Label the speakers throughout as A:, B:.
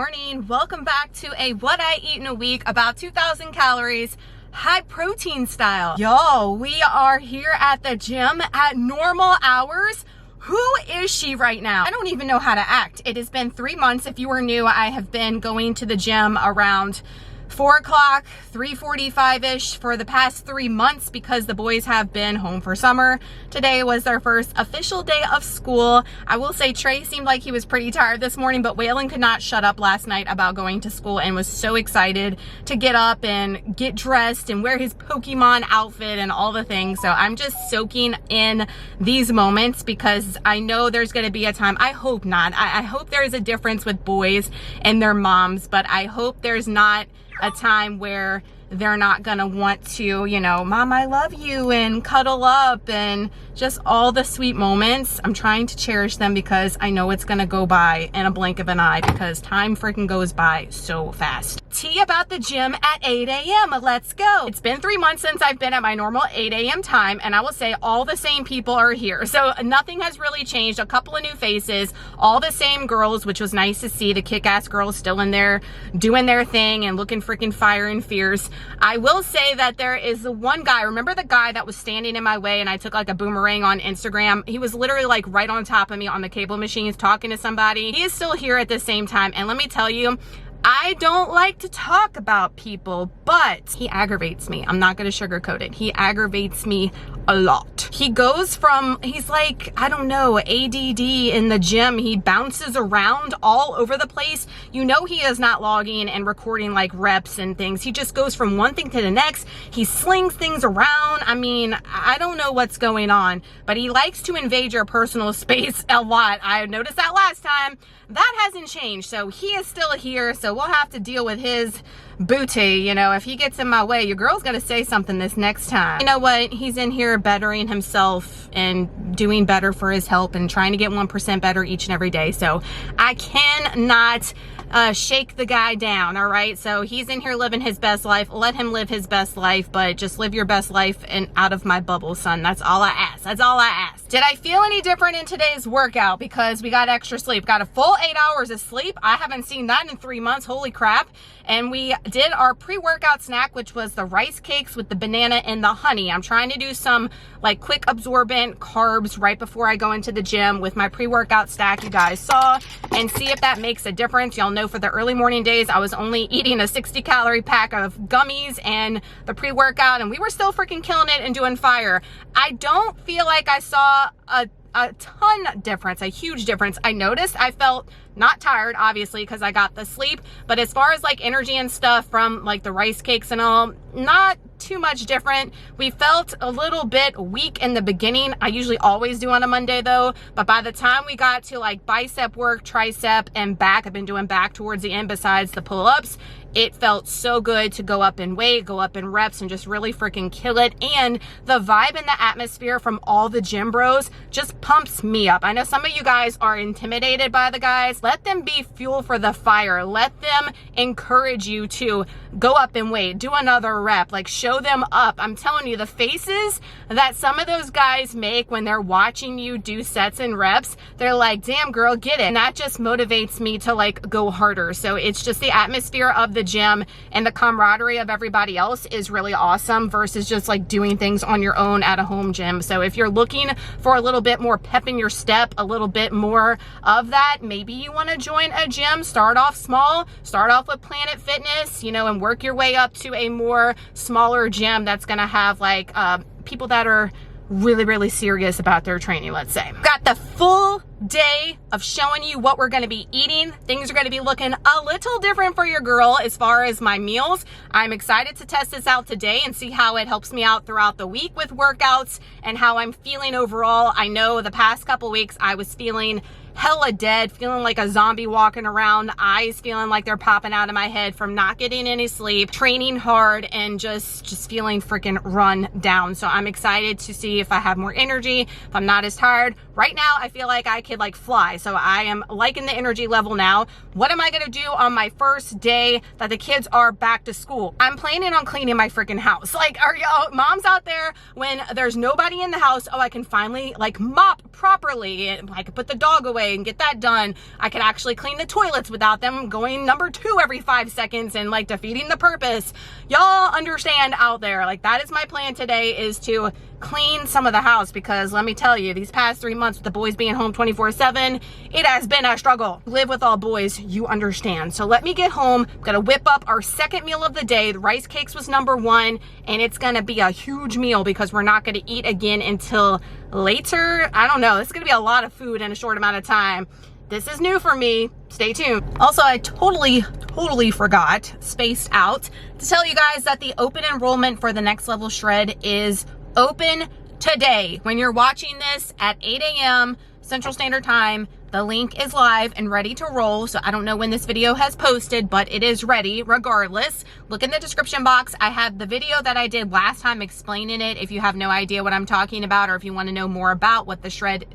A: morning. Welcome back to a what I eat in a week, about 2,000 calories, high protein style. Yo, we are here at the gym at normal hours. Who is she right now? I don't even know how to act. It has been 3 months. If you were new, I have been going to the gym around 4 o'clock, 3:45-ish for the past 3 months because the boys have been home for summer. Today was their first official day of school. I will say Trey seemed like he was pretty tired this morning, but Waylon could not shut up last night about going to school and was so excited to get up and get dressed and wear his Pokemon outfit and all the things. So I'm just soaking in these moments because I know there's going to be a time, I hope not. I hope there is a difference with boys and their moms, but I hope there's not a time where they're not gonna want to, you know, Mom, I love you, and cuddle up, and just all the sweet moments. I'm trying to cherish them because I know it's gonna go by in a blink of an eye because time freaking goes by so fast. Tea about the gym at 8 a.m. Let's go. It's been 3 months since I've been at my normal 8 a.m. time, and I will say all the same people are here. So nothing has really changed. A couple of new faces, all the same girls, which was nice to see. The kick-ass girls still in there doing their thing and looking freaking fire and fierce. I will say that there is the one guy, remember the guy that was standing in my way and I took like a boomerang on Instagram? He was literally like right on top of me on the cable machines talking to somebody. He is still here at the same time, and let me tell you, I don't like to talk about people, but he aggravates me. I'm not gonna sugarcoat it. He aggravates me a lot. He goes from, he's like, I don't know, ADD in the gym. He bounces around all over the place. You know he is not logging and recording like reps and things. He just goes from one thing to the next. He slings things around. I mean, I don't know what's going on, but he likes to invade your personal space a lot. I noticed that last time. That hasn't changed. So he is still here. So we'll have to deal with his booty. You know, if he gets in my way, your girl's got to say something this next time. You know what? He's in here bettering himself and doing better for his health and trying to get 1% better each and every day. So I cannot shake the guy down. All right. So he's in here living his best life. Let him live his best life, but just live your best life and out of my bubble, son. That's all I ask. That's all I ask. Did I feel any different in today's workout because we got extra sleep? Got a full 8 hours of sleep. I haven't seen that in 3 months. Holy crap. And we did our pre-workout snack, which was the rice cakes with the banana and the honey. I'm trying to do some like quick absorbent carbs right before I go into the gym with my pre-workout stack you guys saw, and see if that makes a difference. Y'all know for the early morning days, I was only eating a 60-calorie pack of gummies and the pre-workout, and we were still freaking killing it and doing fire. I don't feel like I saw a ton difference, a huge difference. I noticed I felt not tired, obviously, because I got the sleep, but as far as like energy and stuff from like the rice cakes and all, not too much different. We felt a little bit weak in the beginning. I usually always do on a Monday though, but by the time we got to like bicep work, tricep, and back, I've been doing back towards the end besides the pull-ups, it felt so good to go up in weight, go up in reps, and just really freaking kill it. And the vibe and the atmosphere from all the gym bros just pumps me up. I know some of you guys are intimidated by the guys. Let them be fuel for the fire. Let them encourage you to go up in weight, do another rep, like show them up. I'm telling you, the faces that some of those guys make when they're watching you do sets and reps, they're like, damn girl, get it. And that just motivates me to like go harder. So it's just the atmosphere of the gym and the camaraderie of everybody else is really awesome versus just like doing things on your own at a home gym. So if you're looking for a little bit more pep in your step, a little bit more of that, maybe you want to join a gym. Start off small, start off with Planet Fitness, you know, and work your way up to a more smaller gym that's going to have like people that are really serious about their training, let's say. Got the full day of showing you what we're going to be eating. Things are going to be looking a little different for your girl as far as my meals. I'm excited to test this out today and see how it helps me out throughout the week with workouts and how I'm feeling overall. I know the past couple weeks I was feeling hella dead, feeling like a zombie walking around, eyes feeling like they're popping out of my head from not getting any sleep, training hard, and just feeling freaking run down. So I'm excited to see if I have more energy, if I'm not as tired. Right now, I feel like I could like fly. So I am liking the energy level now. What am I gonna do on my first day that the kids are back to school? I'm planning on cleaning my freaking house. Like, are y'all moms out there when there's nobody in the house? Oh, I can finally like mop properly. I could put the dog away and get that done. I could actually clean the toilets without them going number 2 every 5 seconds and like defeating the purpose. Y'all understand out there, like that is my plan today, is to clean some of the house, because let me tell you, these past 3 months with the boys being home 24/7, it has been a struggle. Live with all boys, you understand. So let me get home, gonna whip up our second meal of the day. The rice cakes was number 1, and it's gonna be a huge meal because we're not gonna eat again until later. I don't know, it's gonna be a lot of food in a short amount of time. This is new for me. Stay tuned. Also, I totally forgot, spaced out, to tell you guys that the open enrollment for the Next Level Shred is open today. When you're watching this at 8 a.m. Central Standard Time, the link is live and ready to roll. So I don't know when this video has posted, but it is ready regardless. Look in the description box. I have the video that I did last time explaining it. If you have no idea what I'm talking about, or if you want to know more about what the shred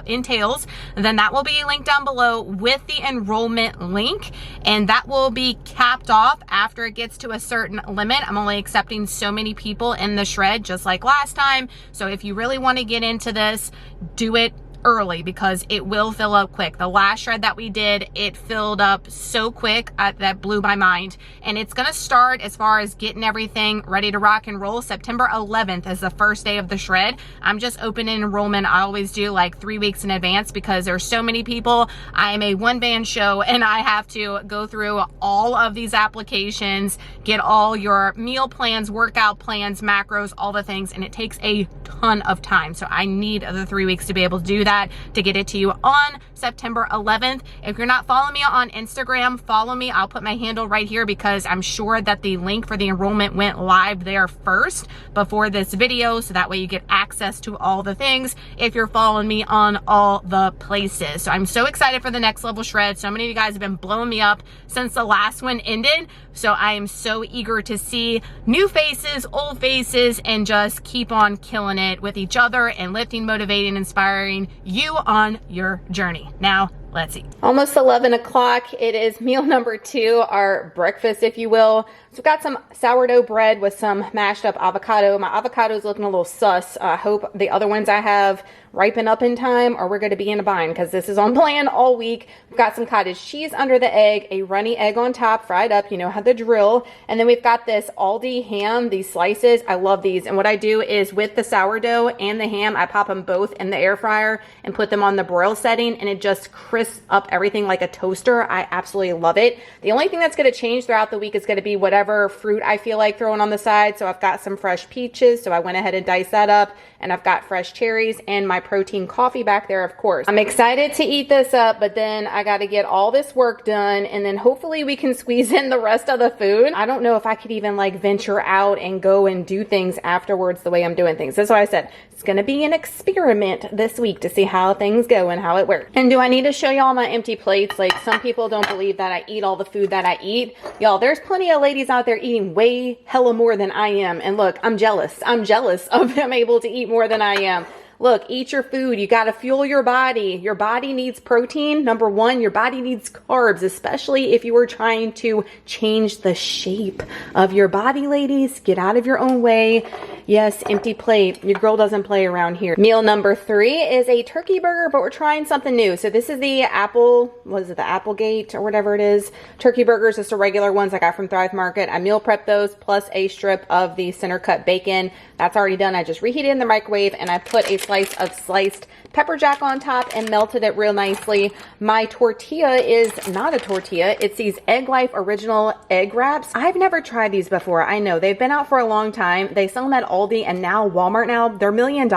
A: entails, then that will be linked down below with the enrollment link. And that will be capped off after it gets to a certain limit. I'm only accepting so many people in the shred, just like last time. So if you really want to get into this, do it early, because it will fill up quick. The last shred that we did, it filled up so quick that blew my mind. And it's gonna start, as far as getting everything ready to rock and roll, September 11th is the first day of the shred. I'm just opening enrollment. I always do like 3 weeks in advance because there's so many people. I am a one-man show and I have to go through all of these applications, get all your meal plans, workout plans, macros, all the things, and it takes a ton of time. So I need the 3 weeks to be able to do that, to get it to you on September 11th. If you're not following me on Instagram, follow me. I'll put my handle right here because I'm sure that the link for the enrollment went live there first before this video, so that way you get access to all the things if you're following me on all the places. So I'm so excited for the Next Level Shred. So many of you guys have been blowing me up since the last one ended. So I am so eager to see new faces, old faces, and just keep on killing it with each other and lifting, motivating, inspiring you on your journey. Now, let's eat. Almost 11 o'clock. It is meal number 2, our breakfast, if you will. So we've got some sourdough bread with some mashed up avocado. My avocado is looking a little sus. I hope the other ones I have ripen up in time, or we're going to be in a bind because this is on plan all week. We've got some cottage cheese under the egg, a runny egg on top, fried up, you know how the drill. And then we've got this Aldi ham, these slices. I love these. And what I do is with the sourdough and the ham, I pop them both in the air fryer and put them on the broil setting, and it just crisps up everything like a toaster. I absolutely love it. The only thing that's going to change throughout the week is going to be whatever fruit I feel like throwing on the side. So I've got some fresh peaches, so I went ahead and diced that up, and I've got fresh cherries and my protein coffee back there, of course. I'm excited to eat this up, but then I got to get all this work done, and then hopefully we can squeeze in the rest of the food. I don't know if I could even like venture out and go and do things afterwards the way I'm doing things. That's why I said it's going to be an experiment this week to see how things go and how it works. And do I need to show y'all my empty plates? Like, some people don't believe that I eat all the food that I eat. Y'all, there's plenty of ladies out there eating way hella more than I am. And look, I'm jealous. I'm jealous of them able to eat more than I am. Look, eat your food. You got to fuel your body. Your body needs protein. Number 1, your body needs carbs, especially if you are trying to change the shape of your body, ladies. Get out of your own way. Yes, empty plate. Your girl doesn't play around here. Meal number 3 is a turkey burger, but we're trying something new. So this is the the Applegate or whatever it is. Turkey burgers, just the regular ones I got from Thrive Market. I meal prepped those, plus a strip of the center cut bacon. That's already done. I just reheated in the microwave, and I put a slice of sliced pepper jack on top and melted it real nicely. My tortilla is not a tortilla. It's these Egg Life original egg wraps. I've never tried these before. I know they've been out for a long time. They sell them at Aldi and now Walmart now. They're $1 million,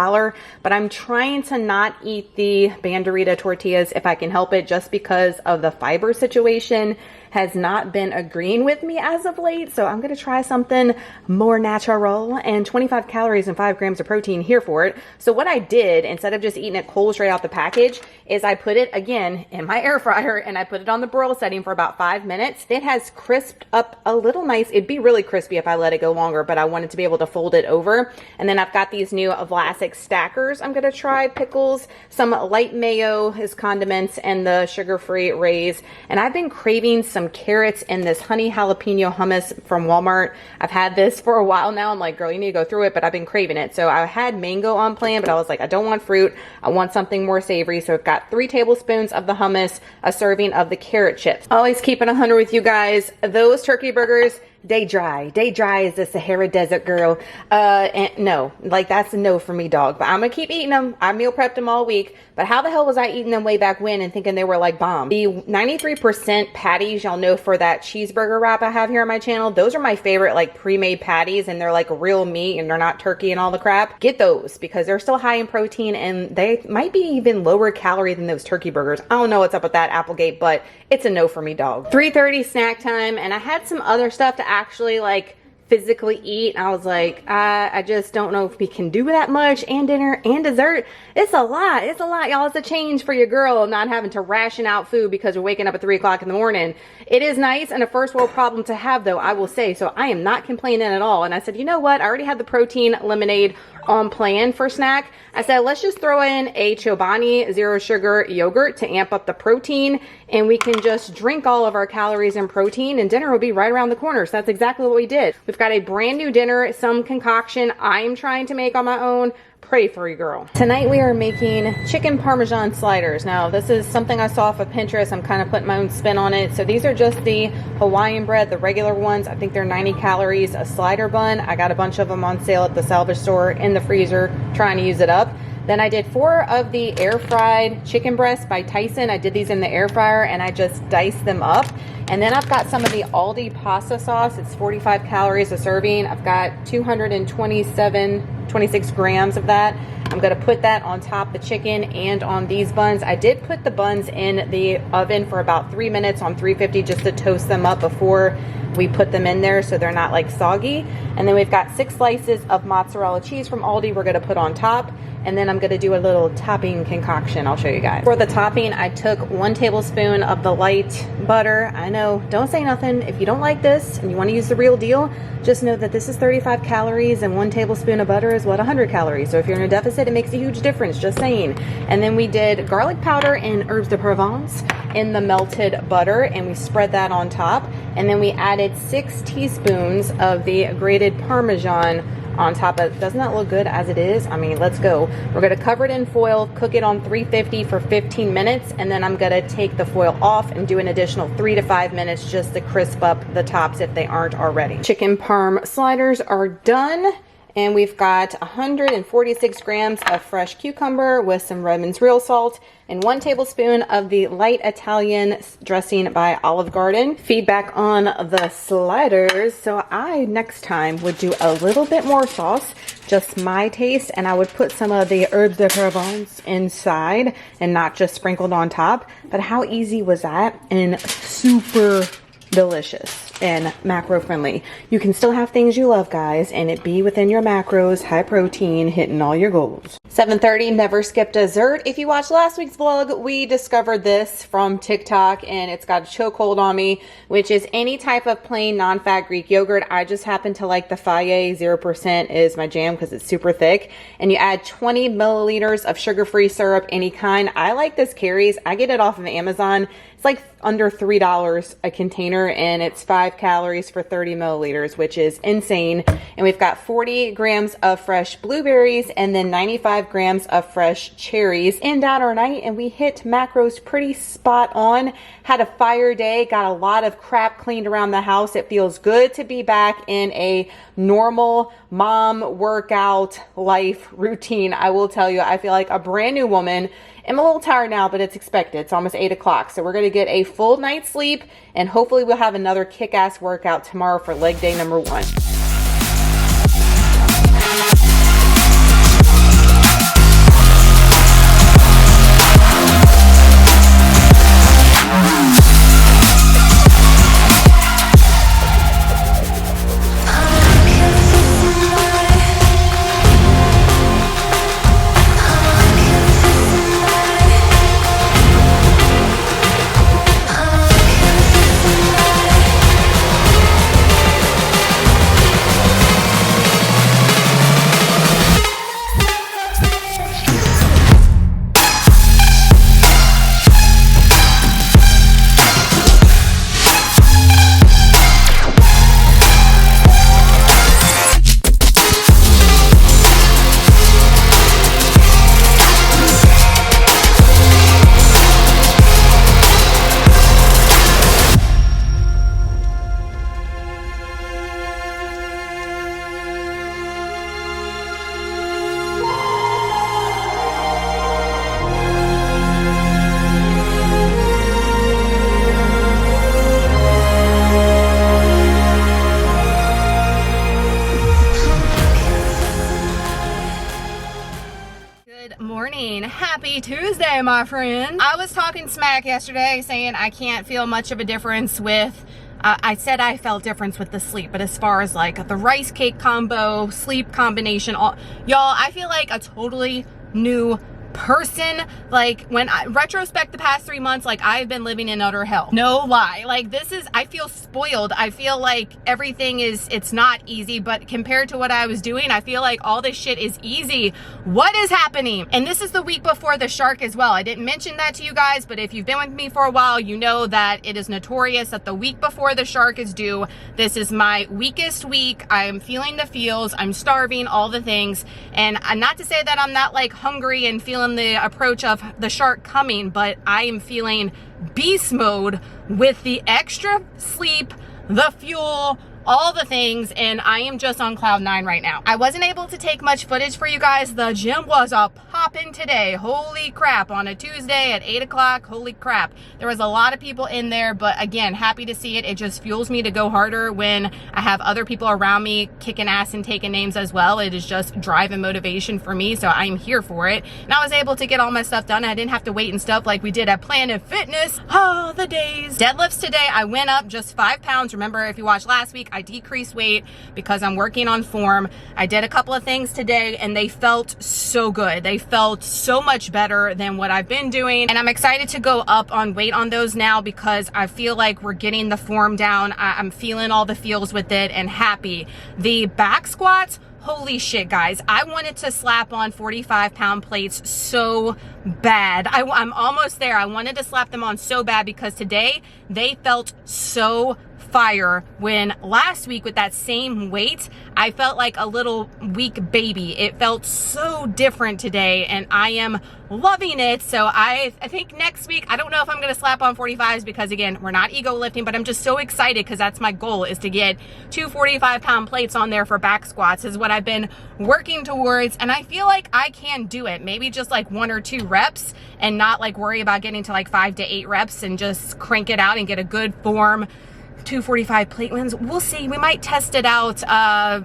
A: but I'm trying to not eat the Banderita tortillas if I can help it, just because of the fiber situation has not been agreeing with me as of late. So I'm going to try something more natural, and 25 calories and 5 grams of protein here for it. So what I did, instead of just eating it cold straight out the package, is I put it again in my air fryer, and I put it on the broil setting for about 5 minutes. It has crisped up a little nice. It'd be really crispy if I let it go longer, but I wanted to be able to fold it over. And then I've got these new Vlasic stackers. I'm going to try pickles, some light mayo as condiments, and the sugar-free Rays. And I've been craving some some carrots in this honey jalapeno hummus from Walmart. I've had this for a while now. I'm like, girl, you need to go through it, but I've been craving it. So I had mango on plan, but I was like, I don't want fruit. I want something more savory. So I've got 3 tablespoons of the hummus, a serving of the carrot chips. Always keeping 100 with you guys. Those turkey burgers, they dry. They dry as the Sahara Desert, girl. And no, like that's a no for me, dog. But I'm gonna keep eating them. I meal prepped them all week. But how the hell was I eating them way back when and thinking they were like bomb? The 93% patties, y'all know, for that cheeseburger wrap I have here on my channel, those are my favorite like pre-made patties, and they're like real meat and they're not turkey and all the crap. Get those because they're still high in protein and they might be even lower calorie than those turkey burgers. I don't know what's up with that, Applegate, but it's a no for me, dog. 3:30 snack time, and I had some other stuff to actually like physically eat. I was like, I just don't know if we can do that much, and dinner and dessert. It's a lot. It's a lot, y'all. It's a change for your girl not having to ration out food because you're waking up at 3 o'clock in the morning. It is nice and a first world problem to have, though, I will say. So I am not complaining at all. And I said, you know what? I already had the protein lemonade on plan for snack. I said, let's just throw in a Chobani zero sugar yogurt to amp up the protein, and we can just drink all of our calories and protein, and dinner will be right around the corner. So that's exactly what we did. We've got a brand new dinner, some concoction I'm trying to make on my own. Pray for you, girl. Tonight we are making chicken parmesan sliders. Now this is something I saw off of Pinterest. I'm kind of putting my own spin on it. So these are just the Hawaiian bread, the regular ones. I think they're 90 calories a slider bun. I got a bunch of them on sale at the salvage store in the freezer, trying to use it up. Then I did 4 of the air fried chicken breasts by Tyson. I did these in the air fryer and I just diced them up. And then I've got some of the Aldi pasta sauce. It's 45 calories a serving. I've got 26 grams of that. I'm gonna put that on top of the chicken and on these buns. I did put the buns in the oven for about 3 minutes on 350 just to toast them up before we put them in there so they're not like soggy. And then we've got 6 slices of mozzarella cheese from Aldi we're gonna put on top. And then I'm gonna do a little topping concoction. I'll show you guys. For the topping, I took 1 tablespoon of the light butter. I know, don't say nothing. If you don't like this and you wanna use the real deal, just know that this is 35 calories and 1 tablespoon of butter is what, 100 calories. So if you're in a deficit, it makes a huge difference, just saying. And then we did garlic powder and herbs de Provence in the melted butter, and we spread that on top. And then we added 6 teaspoons of the grated Parmesan on top of it. Doesn't that look good as it is? I mean, let's go. We're gonna cover it in foil, cook it on 350 for 15 minutes, and then I'm gonna take the foil off and do an additional 3 to 5 minutes just to crisp up the tops if they aren't already. Chicken parm sliders are done. And we've got 146 grams of fresh cucumber with some Redmond's real salt and 1 tablespoon of the light Italian dressing by Olive Garden. Feedback on the sliders. So I next time would do a little bit more sauce, just my taste, and I would put some of the herbs de Provence inside and not just sprinkled on top. But how easy was that? And super delicious and macro friendly. You can still have things you love, guys, and it be within your macros, high protein, hitting all your goals. 7:30, never skip dessert. If you watched last week's vlog, we discovered this from TikTok and it's got a chokehold on me, which is any type of plain non-fat Greek yogurt. I just happen to like the Faye 0% is my jam because it's super thick. And you add 20 milliliters of sugar-free syrup, any kind. I like this Carrie's. I get it off of Amazon. It's like under $3 a container, and it's 5 calories for 30 milliliters, which is insane. And we've got 40 grams of fresh blueberries and then 95 grams of fresh cherries. In down our night, and we hit macros pretty spot on. Had a fire day, got a lot of crap cleaned around the house. It feels good to be back in a normal mom workout life routine. I will tell you, I feel like a brand new woman. I'm a little tired now, but it's expected. It's almost 8 o'clock. So we're going to get a full night's sleep, and hopefully we'll have another kick-ass workout tomorrow for leg day number 1. morning. Happy Tuesday, my friend. I was talking smack yesterday saying I can't feel much of a difference with I said I felt difference with the sleep, but as far as like the rice cake combo, sleep combination, y'all, I feel like a totally new person. Like when I retrospect the past 3 months, like I've been living in utter hell. No lie. Like this is, I feel spoiled. I feel like everything is, it's not easy, but compared to what I was doing, I feel like all this shit is easy. What is happening? And this is the week before the shark as well. I didn't mention that to you guys, but if you've been with me for a while, you know that it is notorious that the week before the shark is due, this is my weakest week. I'm feeling the feels. I'm starving, all the things. And not to say that I'm not like hungry and feeling the approach of the shark coming, but I am feeling beast mode with the extra sleep, the fuel, all the things, and I am just on cloud 9 right now. I wasn't able to take much footage for you guys. The gym was a poppin' today. Holy crap, on a Tuesday at 8 o'clock, holy crap. There was a lot of people in there, but again, happy to see it. It just fuels me to go harder when I have other people around me kicking ass and taking names as well. It is just drive and motivation for me, so I'm here for it. And I was able to get all my stuff done. I didn't have to wait and stuff like we did at Planet Fitness. Oh, the days. Deadlifts today, I went up just 5 pounds. Remember, if you watched last week, I decreased weight because I'm working on form. I did a couple of things today and they felt so good. They felt so much better than what I've been doing. And I'm excited to go up on weight on those now because I feel like we're getting the form down. I'm feeling all the feels with it and happy. The back squats, holy shit, guys. I wanted to slap on 45-pound plates so bad. I'm almost there. I wanted to slap them on so bad because today they felt so fire, when last week with that same weight I felt like a little weak baby. It felt so different today and I am loving it. So I think next week, I don't know if I'm going to slap on 45s because again, we're not ego lifting, but I'm just so excited because that's my goal, is to get 2 45-pound plates on there for back squats is what I've been working towards, and I feel like I can do it. Maybe just like 1 or 2 reps and not like worry about getting to like 5 to 8 reps and just crank it out and get a good form 245 plate wins. We'll see. We might test it out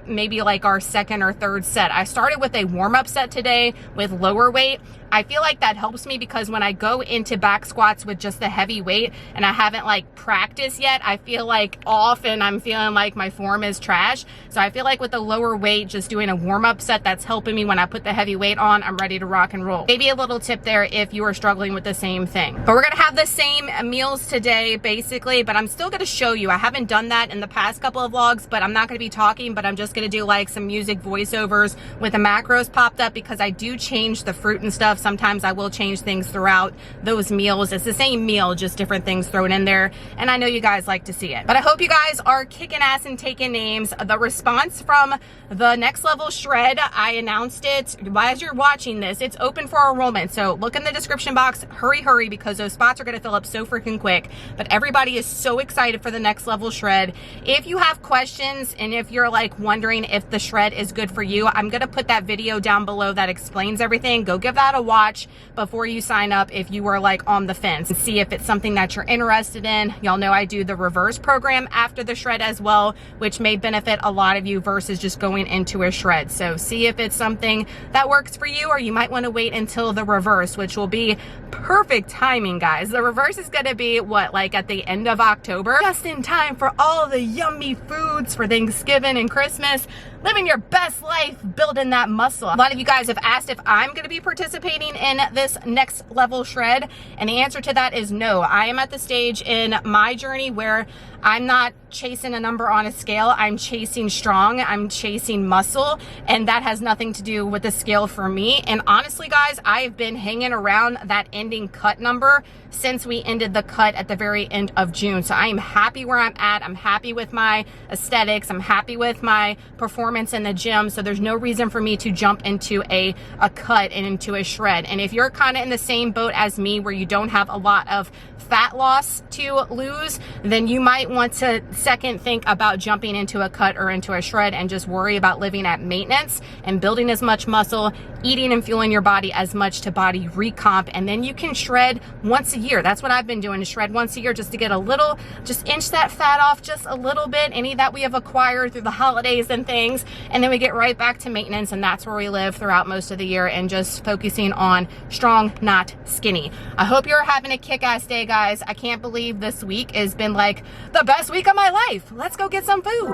A: maybe like our 2nd or 3rd set. I started with a warm-up set today with lower weight. I feel like that helps me because when I go into back squats with just the heavy weight and I haven't like practiced yet, I feel like often I'm feeling like my form is trash. So I feel like with the lower weight, just doing a warm-up set, that's helping me. When I put the heavy weight on, I'm ready to rock and roll. Maybe a little tip there if you are struggling with the same thing. But we're gonna have the same meals today basically, but I'm still gonna show you. I haven't done that in the past couple of vlogs, but I'm not gonna be talking, but I'm just gonna do like some music voiceovers with the macros popped up because I do change the fruit and stuff. Sometimes I will change things throughout those meals. It's the same meal, just different things thrown in there. And I know you guys like to see it. But I hope you guys are kicking ass and taking names. The response from the Next Level Shred, I announced it. As you're watching this, it's open for enrollment. So look in the description box. Hurry, hurry, because those spots are going to fill up so freaking quick. But everybody is so excited for the Next Level Shred. If you have questions and if you're like wondering if the shred is good for you, I'm going to put that video down below that explains everything. Go give that a watch before you sign up if you are like on the fence, and see if it's something that you're interested in. Y'all know I do the reverse program after the shred as well, which may benefit a lot of you versus just going into a shred. So see if it's something that works for you, or you might want to wait until the reverse, which will be perfect timing, guys. The reverse is going to be what, like at the end of October, just in time for all the yummy foods for Thanksgiving and Christmas. Living your best life, building that muscle. A lot of you guys have asked if I'm going to be participating in this Next Level Shred, and the answer to that is no. I am at the stage in my journey where I'm not chasing a number on a scale. I'm chasing strong. I'm chasing muscle, and that has nothing to do with the scale for me. And honestly, guys, I've been hanging around that ending cut number since we ended the cut at the very end of June. So I am happy where I'm at. I'm happy with my aesthetics. I'm happy with my performance in the gym. So there's no reason for me to jump into a cut and into a shred. And if you're kind of in the same boat as me, where you don't have a lot of fat loss to lose, then you might want to second think about jumping into a cut or into a shred and just worry about living at maintenance and building as much muscle, eating and fueling your body as much to body recomp, and then you can shred once a year. That's what I've been doing, is shred once a year just to get a little, just inch that fat off just a little bit, any that we have acquired through the holidays and things, and then we get right back to maintenance, and that's where we live throughout most of the year, and just focusing on strong, not skinny. I hope you're having a kick-ass day, guys. I can't believe this week has been like the best week of my life. Let's go get some food.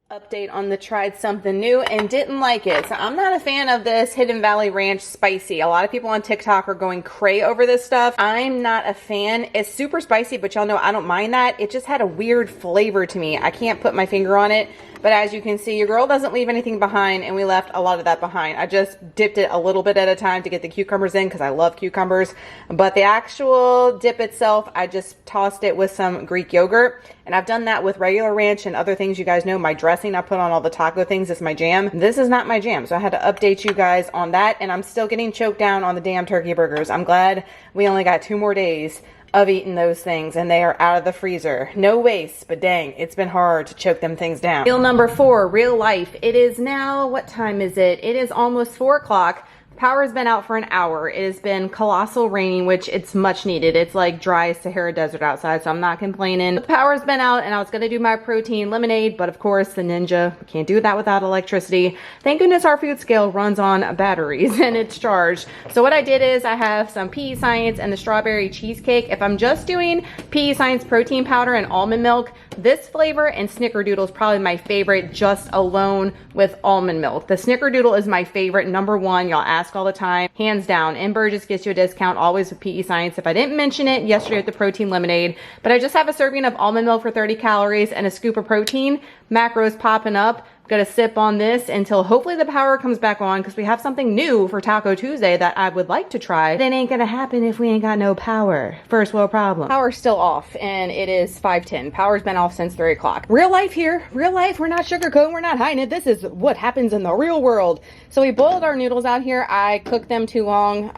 A: Update on the tried something new and didn't like it. So I'm not a fan of this Hidden Valley Ranch spicy. A lot of people on TikTok are going cray over this stuff. I'm not a fan. It's super spicy, but y'all know I don't mind that. It just had a weird flavor to me. I can't put my finger on it. But as you can see, your girl doesn't leave anything behind, and we left a lot of that behind. I just dipped it a little bit at a time to get the cucumbers in because I love cucumbers. But the actual dip itself, I just tossed it with some Greek yogurt. And I've done that with regular ranch and other things. You guys know my dressing I put on all the taco things is my jam. This is not my jam, so I had to update you guys on that. And I'm still getting choked down on the damn turkey burgers. I'm glad we only got 2 more days of eating those things, and they are out of the freezer. No waste, but dang, it's been hard to choke them things down. Meal number 4, real life. It is now, what time is it? It is almost 4 o'clock. Power has been out for an hour. It has been colossal raining, which it's much needed. It's like dry Sahara Desert outside, so I'm not complaining. The power's been out, and I was gonna do my protein lemonade, but of course the Ninja, we can't do that without electricity. Thank goodness our food scale runs on batteries and it's charged. So what I did is I have some PEScience and the strawberry cheesecake. If I'm just doing PEScience protein powder and almond milk, this flavor and Snickerdoodle is probably my favorite just alone with almond milk. The Snickerdoodle is my favorite, number 1. Y'all ask all the time, hands down. NBURGGESS gets you a discount always with PEScience. If I didn't mention it yesterday with the protein lemonade, but I just have a serving of almond milk for 30 calories and a scoop of protein. Macros popping up. Gonna sip on this until hopefully the power comes back on, because we have something new for Taco Tuesday that I would like to try. It ain't gonna happen if we ain't got no power. First world problem. Power's still off, and it is 5:10. Power's been off since 3 o'clock. Real life here. Real life. We're not sugarcoating. We're not hiding it. This is what happens in the real world. So we boiled our noodles out here. I cooked them too long.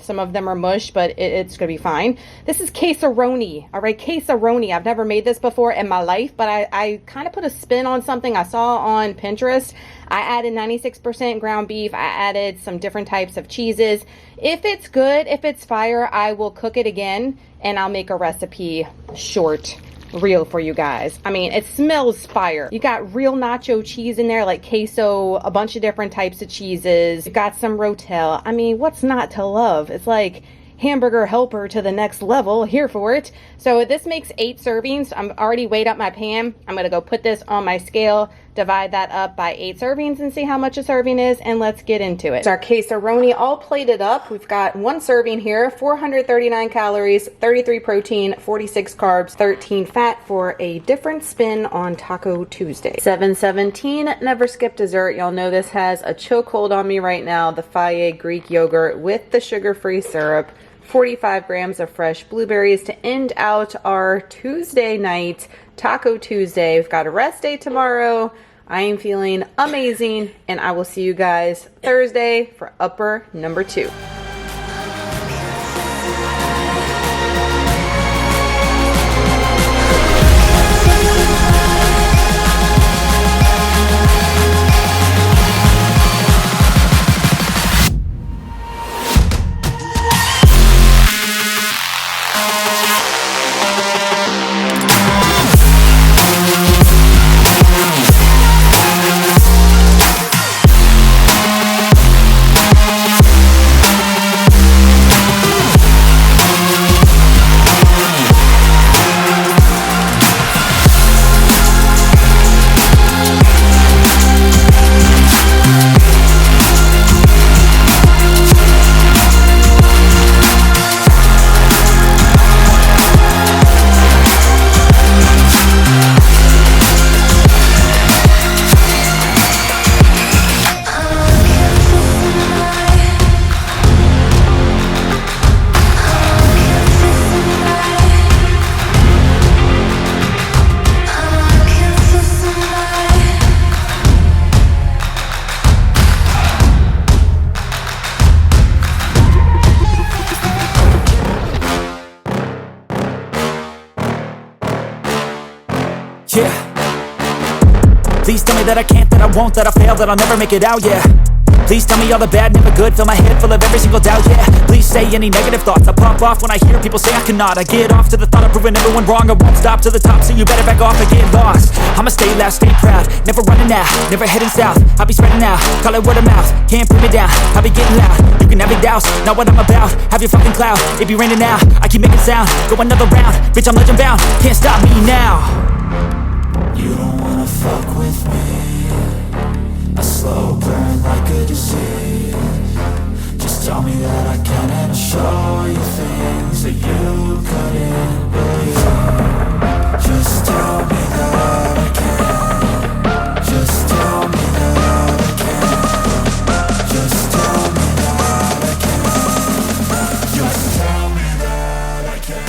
A: Some of them are mush, but it's gonna be fine. This is quesaroni. All right, quesaroni. I've never made this before in my life, but I kind of put a spin on something I saw on Pinterest. I added 96% ground beef. I added some different types of cheeses. If it's good, if it's fire, I will cook it again, and I'll make a recipe short reel for you guys. I mean, it smells fire. You got real nacho cheese in there, like queso, a bunch of different types of cheeses. You got some rotel. I mean, what's not to love? It's like hamburger helper to the next level. Here for it. So this makes 8 servings. I'm already weighed up my pan. I'm gonna go put this on my scale, divide that up by 8 servings and see how much a serving is, and let's get into it. It's our quesaroni all plated up. We've got 1 serving here, 439 calories, 33 protein, 46 carbs, 13 fat for a different spin on Taco Tuesday. 717, never skip dessert. Y'all know this has a chokehold on me right now. The Faye Greek yogurt with the sugar-free syrup. 45 grams of fresh blueberries to end out our Tuesday night, Taco Tuesday. We've got a rest day tomorrow. I am feeling amazing, and I will see you guys Thursday for upper number 2.
B: yeah. Please tell me that I can't, that I won't, that I fail, that I'll never make it out, yeah. Please tell me all the bad, never good, fill my head full of every single doubt, yeah. Please say any negative thoughts, I pop off when I hear people say I cannot. I get off to the thought of proving everyone wrong, I won't stop to the top, so you better back off and get lost. I'ma stay loud, stay proud, never running out, never heading south. I'll be spreading out, call it word of mouth, can't put me down, I'll be getting loud. You can have your doubts, not what I'm about, have your fucking clout. It be raining now, I keep making sound, go another round, bitch I'm legend bound, can't stop me now. You don't wanna fuck with me, a slow burn like a disease. Just tell me that I can and I'll show you things that you couldn't believe. Just tell me that I can. Just tell me that I can. Just tell me that I can. Just tell me that I can.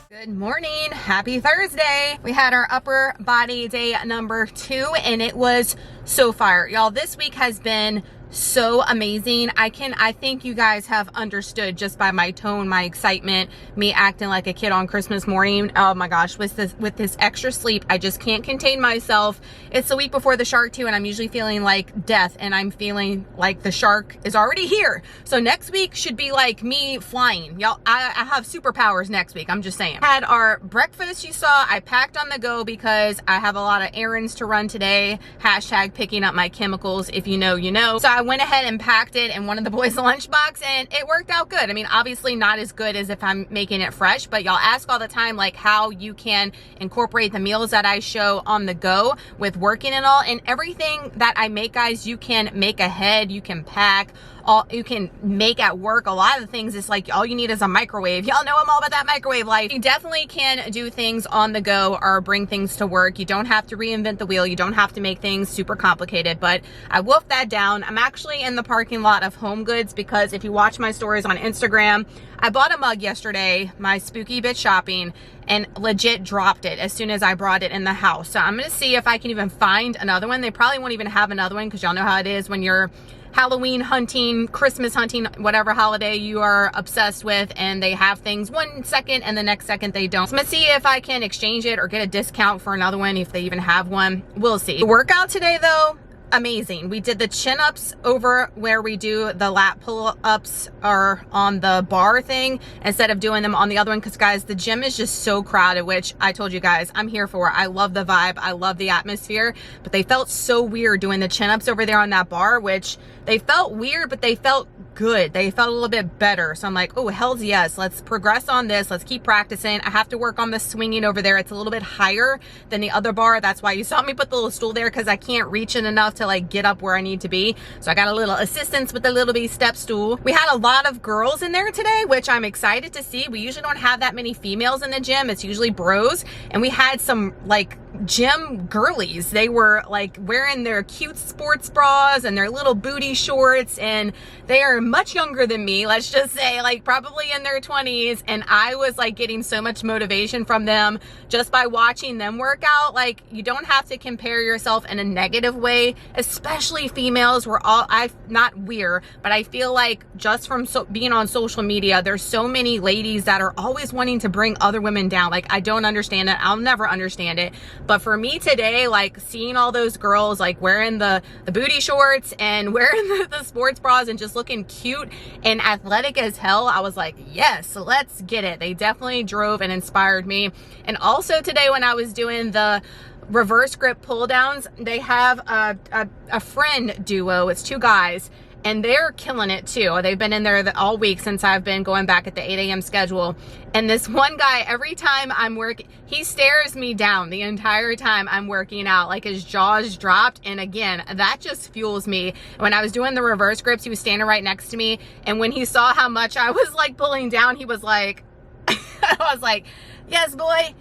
A: Good morning, happy Thursday. We had our upper body day number 2 and it was so fire. Y'all, this week has been so amazing. I think you guys have understood just by my tone, my excitement, me acting like a kid on Christmas morning. Oh my gosh, with this extra sleep, I just can't contain myself. It's the week before the shark too, and I'm usually feeling like death, and I'm feeling like the shark is already here. So next week should be like me flying. Y'all, I have superpowers next week, I'm just saying. Had our breakfast, you saw, I packed on the go because I have a lot of errands to run today. Hashtag picking up my chemicals, if you know, you know. So I went ahead and packed it in one of the boys' lunchbox, and it worked out good. I mean, obviously not as good as if I'm making it fresh, but y'all ask all the time like how you can incorporate the meals that I show on the go with working and all, and everything that I make, guys, you can make ahead, you can pack, all you can make at work. A lot of the things is like all you need is a microwave. Y'all know I'm all about that microwave life. You definitely can do things on the go or bring things to work. You don't have to reinvent the wheel. You don't have to make things super complicated, but I wolfed that down. I'm actually in the parking lot of Home Goods because if you watch my stories on Instagram, I bought a mug yesterday, my spooky bitch shopping, and legit dropped it as soon as I brought it in the house. So I'm gonna see if I can even find another one. They probably won't even have another one because y'all know how it is when you're Halloween hunting, Christmas hunting, whatever holiday you are obsessed with, and they have things one second and the next second they don't. So I'm gonna see if I can exchange it or get a discount for another one if they even have one. We'll see. The workout today though, amazing. We did the chin-ups over where we do the lat pull-ups or on the bar thing instead of doing them on the other one, because guys, the gym is just so crowded, which I told you guys I'm here for. I love the vibe, I love the atmosphere, but they felt so weird doing the chin-ups over there on that bar, which they felt weird, but they felt good. They felt a little bit better. So I'm like, oh, hells yes, let's progress on this. Let's keep practicing. I have to work on the swinging over there. It's a little bit higher than the other bar. That's why you saw me put the little stool there, because I can't reach it enough to like get up where I need to be. So I got a little assistance with the little bitty step stool. We had a lot of girls in there today, which I'm excited to see. We usually don't have that many females in the gym. It's usually bros. And we had some like gym girlies. They were like wearing their cute sports bras and their little booty shorts, and they are much younger than me, let's just say, like probably in their 20s, and I was like getting so much motivation from them just by watching them work out. Like, you don't have to compare yourself in a negative way, especially females. We're all, but I feel like just from being on social media, there's so many ladies that are always wanting to bring other women down. Like, I don't understand it. I'll never understand it. But for me today, like seeing all those girls like wearing the booty shorts and wearing the sports bras and just looking cute and athletic as hell, I was like, yes, let's get it. They definitely drove and inspired me. And also today when I was doing the reverse grip pull downs, they have a friend duo. It's 2 guys, and they're killing it too. They've been in there all week since I've been going back at the 8 a.m. schedule. And this one guy, every time I'm working, he stares me down the entire time I'm working out, like his jaw's dropped. And again, that just fuels me. When I was doing the reverse grips, he was standing right next to me. And when he saw how much I was like pulling down, he was like, I was like, yes boy,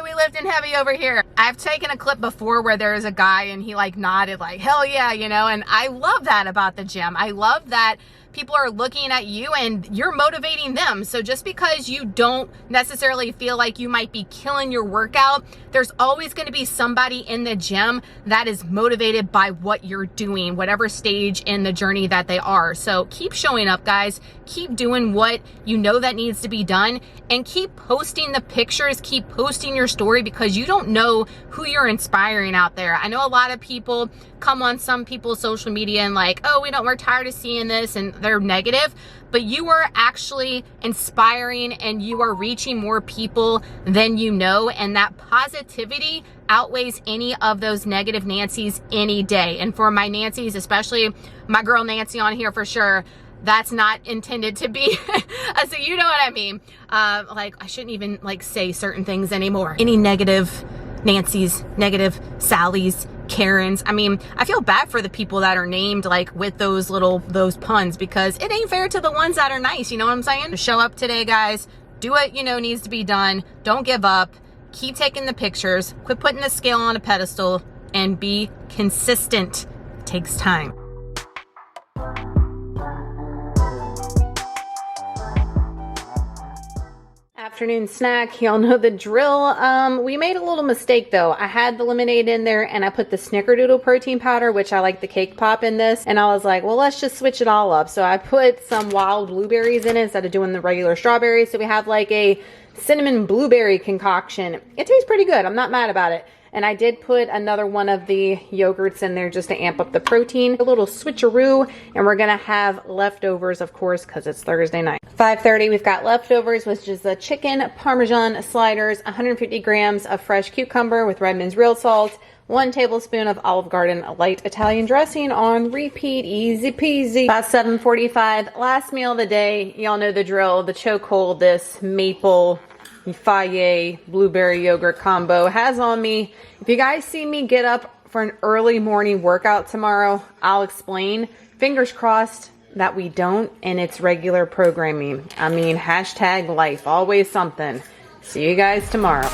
A: we lifting heavy over here. I've taken a clip before where there's a guy and he like nodded like, hell yeah, you know. And I love that about the gym. I love that people are looking at you and you're motivating them. So just because you don't necessarily feel like you might be killing your workout, there's always going to be somebody in the gym that is motivated by what you're doing, whatever stage in the journey that they are. So keep showing up, guys. Keep doing what you know that needs to be done, and keep posting the pictures, keep posting your story, because you don't know who you're inspiring out there. I know a lot of people come on some people's social media and like, oh, we're tired of seeing this, and they're negative, but you are actually inspiring and you are reaching more people than you know, and that positivity outweighs any of those negative Nancys any day. And for my Nancys, especially my girl Nancy on here for sure, that's not intended to be so you know what I mean. Like, I shouldn't even like say certain things anymore. Any negative Nancys, negative Sallys, Karens. I mean, I feel bad for the people that are named like with those puns, because it ain't fair to the ones that are nice. You know what I'm saying? Show up today, guys. Do what you know needs to be done. Don't give up. Keep taking the pictures. Quit putting the scale on a pedestal, and be consistent. It takes time. Afternoon snack, y'all know the drill. We made a little mistake though. I had the lemonade in there and I put the snickerdoodle protein powder, which I like the cake pop in this, and I was like, well, let's just switch it all up. So I put some wild blueberries in it instead of doing the regular strawberries. So we have like a cinnamon blueberry concoction. It tastes pretty good. I'm not mad about it. And I did put another one of the yogurts in there just to amp up the protein. A little switcheroo, and we're gonna have leftovers, of course, because it's Thursday night. 5:30, we've got leftovers, which is the chicken parmesan sliders, 150 grams of fresh cucumber with Redmond's real salt, 1 tablespoon of Olive Garden light Italian dressing on repeat, easy peasy. About 7:45, last meal of the day. Y'all know the drill, the chokehold, this maple Faye blueberry yogurt combo has on me. If you guys see me get up for an early morning workout tomorrow, I'll explain. Fingers crossed that we don't, and it's regular programming. I mean, hashtag life, always something. See you guys tomorrow.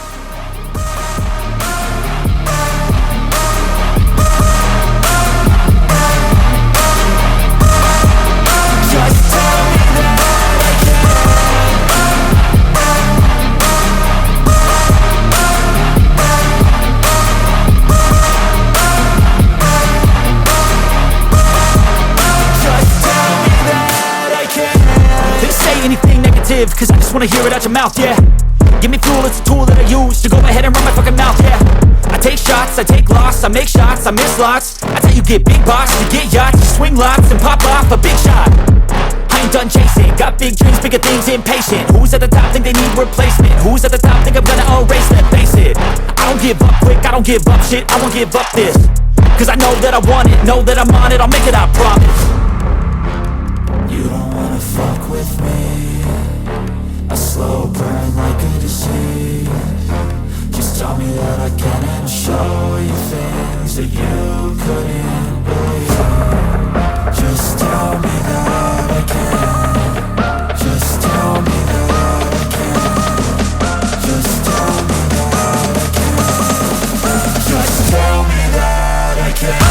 B: Cause I just wanna hear it out your mouth, yeah. Give me fuel, it's a tool that I use to go ahead and run my fucking mouth, yeah. I take shots, I take loss, I make shots, I miss lots. That's how you get big box, you get yachts, you swing lots and pop off a big shot. I ain't done chasing, got big dreams, bigger things, impatient. Who's at the top think they need replacement? Who's at the top think I'm gonna erase them? Face it, I don't give up quick, I don't give up shit, I won't give up this. Cause I know that I want it, know that I'm on it, I'll make it, I promise. You don't wanna fuck with me. A slow burn like a disease. Just tell me that I can and show you things that you couldn't believe. Just tell me that I can. Just tell me that I can. Just tell me that I can. Just tell me that I can.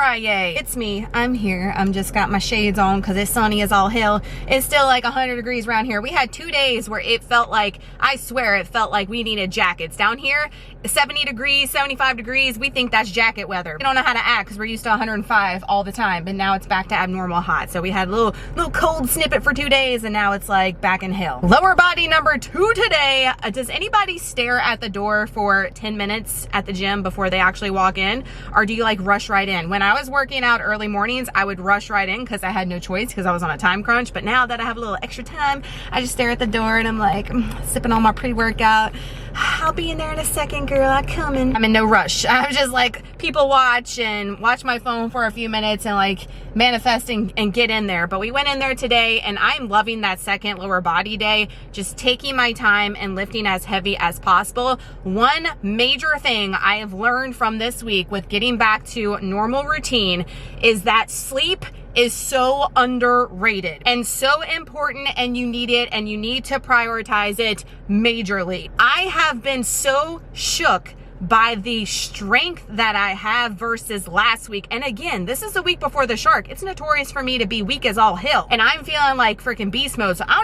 A: Friday. It's me. I'm here. I'm just got my shades on because it's sunny as all hell. It's still like 100 degrees around here. We had 2 days where it felt like, I swear it felt like we needed jackets. Down here, 70 degrees, 75 degrees, we think that's jacket weather. We don't know how to act because we're used to 105 all the time, but now it's back to abnormal hot. So we had a little cold snippet for 2 days, and now it's like back in hell. Lower body number 2 today. Does anybody stare at the door for 10 minutes at the gym before they actually walk in? Or do you like rush right in? When I was working out early mornings, I would rush right in because I had no choice because I was on a time crunch. But now that I have a little extra time, I just stare at the door and I'm like sipping on my pre-workout. I'll be in there in a second, girl. I'm coming. I'm in no rush. I'm just like people watch and watch my phone for a few minutes and like manifest and get in there. But we went in there today and I'm loving that second lower body day, just taking my time and lifting as heavy as possible. One major thing I have learned from this week with getting back to normal routine is that sleep is so underrated and so important, and you need it and you need to prioritize it majorly. I have been so shook by the strength that I have versus last week. And again, this is the week before the shark. It's notorious for me to be weak as all hell. And I'm feeling like freaking beast mode. So I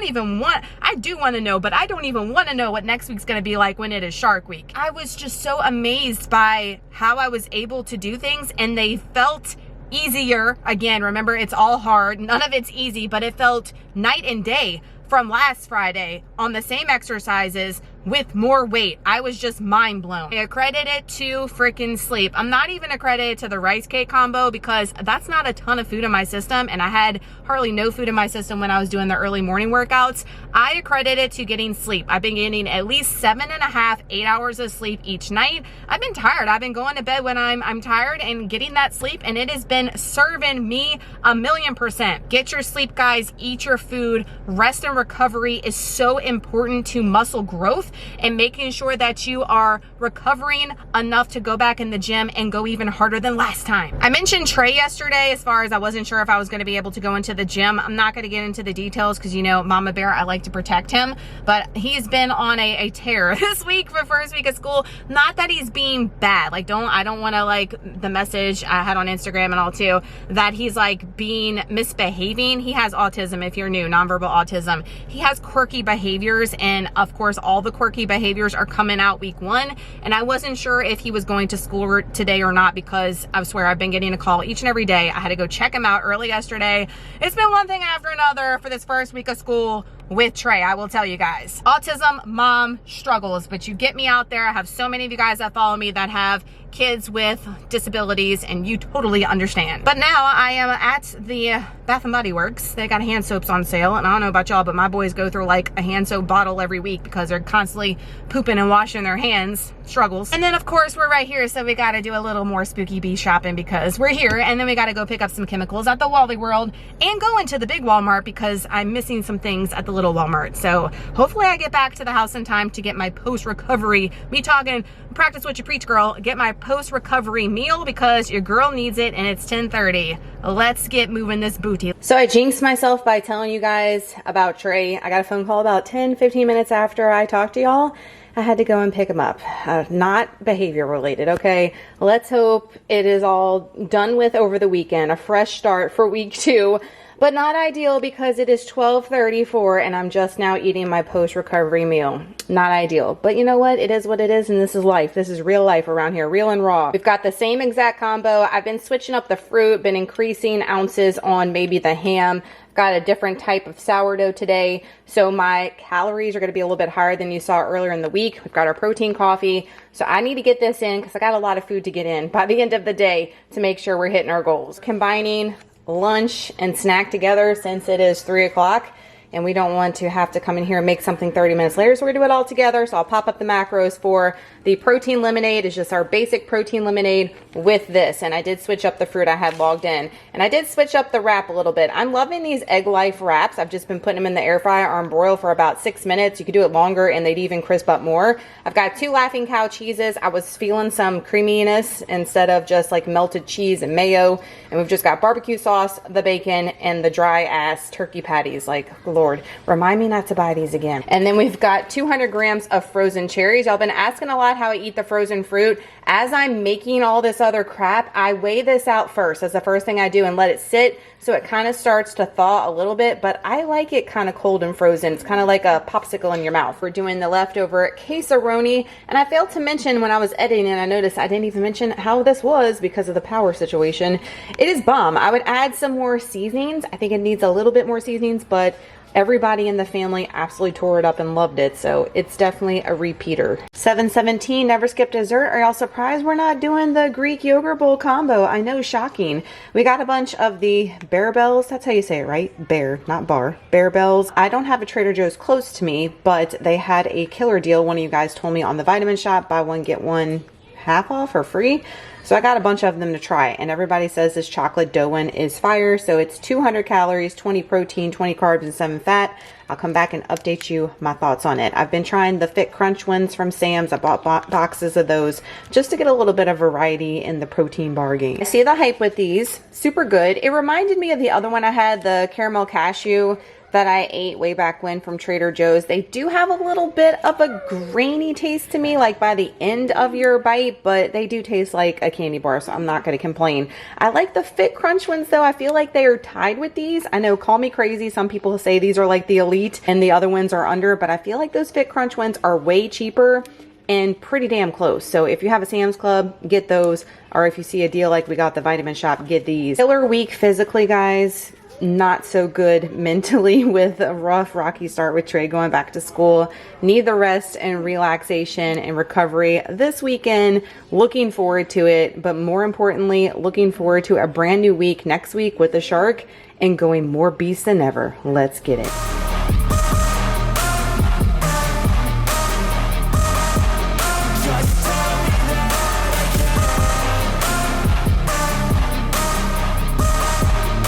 A: do want to know, but I don't even want to know what next week's going to be like when it is shark week. I was just so amazed by how I was able to do things, and they felt easier. Again, remember, it's all hard. None of it's easy, but it felt night and day from last Friday on the same exercises with more weight. I was just mind blown. I accredit it to freaking sleep. I'm not even accredited to the rice cake combo because that's not a ton of food in my system, and I had hardly no food in my system when I was doing the early morning workouts. I accredit it to getting sleep. I've been getting at least 7.5, 8 hours of sleep each night. I've been tired. I've been going to bed when I'm tired and getting that sleep, and it has been serving me 1,000,000%. Get your sleep, guys. Eat your food. Rest and recovery is so important to muscle growth and making sure that you are recovering enough to go back in the gym and go even harder than last time. I mentioned Trey yesterday as far as I wasn't sure if I was going to be able to go into the gym. I'm not going to get into the details because, you know, Mama Bear, I like to protect him, but he's been on a tear this week for first week of school. Not that he's being bad. Like, I don't want to, like, the message I had on Instagram and all too, that he's like being misbehaving. He has autism. If you're new, nonverbal autism. He has quirky behaviors, and of course all the quirky behaviors are coming out week 1, and I wasn't sure if he was going to school today or not because I swear I've been getting a call each and every day. I had to go check him out early yesterday. It's been one thing after another for this first week of school with Trey, I will tell you guys. Autism mom struggles, but you get me out there. I have so many of you guys that follow me that have kids with disabilities, and you totally understand. But now I am at the Bath & Body Works. They got hand soaps on sale, and I don't know about y'all, but my boys go through like a hand soap bottle every week because they're constantly pooping and washing their hands. Struggles. And then of course we're right here, so we got to do a little more spooky bee shopping because we're here, and then we got to go pick up some chemicals at the Wally World and go into the big Walmart because I'm missing some things at the little Walmart. So hopefully I get back to the house in time to get my post-recovery, me talking practice what you preach, girl, get my post-recovery meal because your girl needs it, and it's 10:30. Let's get moving this booty. So I jinxed myself by telling you guys about Trey. I got a phone call about 10-15 minutes after I talked to y'all. I had to go and pick him up. Not behavior related, okay? Let's hope it is all done with over the weekend. A fresh start for week 2. But not ideal because it is 12:34 and I'm just now eating my post-recovery meal. Not ideal. But you know what? It is what it is, and this is life. This is real life around here, real and raw. We've got the same exact combo. I've been switching up the fruit, been increasing ounces on maybe the ham. Got a different type of sourdough today, so my calories are going to be a little bit higher than you saw earlier in the week. We've got our protein coffee, so I need to get this in because I got a lot of food to get in by the end of the day to make sure we're hitting our goals. Combining lunch and snack together since it is 3 o'clock and we don't want to have to come in here and make something 30 minutes later, so we're gonna do it all together. So I'll pop up the macros for the protein lemonade. It's just our basic protein lemonade with this, and I did switch up the fruit I had logged in, and I did switch up the wrap a little bit. I'm loving these Egg Life wraps. I've just been putting them in the air fryer on broil for about 6 minutes. You could do it longer and they'd even crisp up more. I've got 2 Laughing Cow cheeses. I was feeling some creaminess instead of just like melted cheese and mayo, and we've just got barbecue sauce, the bacon, and the dry ass turkey patties. Like, Lord Lord, remind me not to buy these again. And then we've got 200 grams of frozen cherries. Y'all been asking a lot how I eat the frozen fruit. As I'm making all this other crap, I weigh this out first. That's the first thing I do, and let it sit so it kind of starts to thaw a little bit, but I like it kind of cold and frozen. It's kind of like a popsicle in your mouth. We're doing the leftover quesaroni, and I failed to mention when I was editing, and I noticed I didn't even mention how this was because of the power situation. It is bomb. I would add some more seasonings. I think it needs a little bit more seasonings, but everybody in the family absolutely tore it up and loved it, so it's definitely a repeater. 717, never skip dessert. Are y'all surprised we're not doing the Greek yogurt bowl combo? I know, shocking. We got a bunch of the Bear Bells. That's how you say it, right? Bear, not bar. Bear Bells. I don't have a Trader Joe's close to me, but they had a killer deal. One of you guys told me on the Vitamin Shop, buy one, get one half off or free. So I got a bunch of them to try, and everybody says this chocolate dough one is fire. So it's 200 calories, 20 protein, 20 carbs, and 7 fat. I'll come back and update you my thoughts on it. I've been trying the Fit Crunch ones from Sam's. I bought boxes of those just to get a little bit of variety in the protein bar game. I see the hype with these. Super good. It reminded me of the other one I had, the caramel cashew that I ate way back when from Trader Joe's. They do have a little bit of a grainy taste to me, like by the end of your bite, but they do taste like a candy bar, so I'm not going to complain. I like the Fit Crunch ones though. I feel like they are tied with these. I know, call me crazy. Some people say these are like the elite and the other ones are under, but I feel like those Fit Crunch ones are way cheaper and pretty damn close. So if you have a Sam's Club, get those, or if you see a deal like we got the Vitamin Shop, get these. Killer week physically, guys. Not so good mentally with a rough, rocky start with Trey going back to school. Need the rest and relaxation and recovery this weekend. Looking forward to it, but more importantly, looking forward to a brand new week next week with the shark and going more beast than ever. Let's get it.